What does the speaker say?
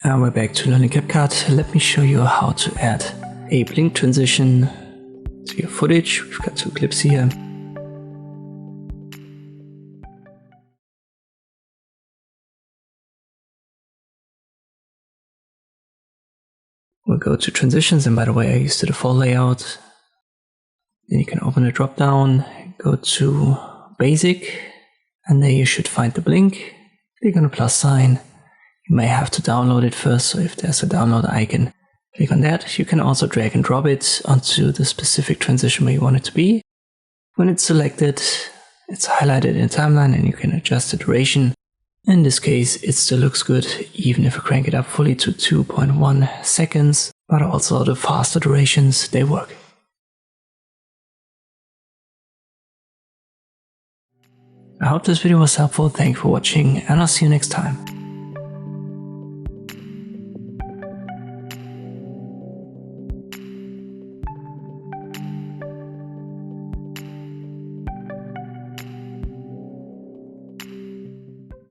And we're back to learning CapCut. Let me show you how to add a blink transition to your footage. We've got two clips here. We'll go to transitions, and by the way, I used the default layout. Then you can open the drop down, go to basic, and there you should find the blink. Click on the plus sign. You may have to download it first, so if there's a download icon, click on that. You can also drag and drop it onto the specific transition where you want it to be. When it's selected, it's highlighted in the timeline and you can adjust the duration. In this case, it still looks good, even if I crank it up fully to 2.1 seconds, but also the faster durations, they work. I hope this video was helpful. Thank you for watching, and I'll see you next time.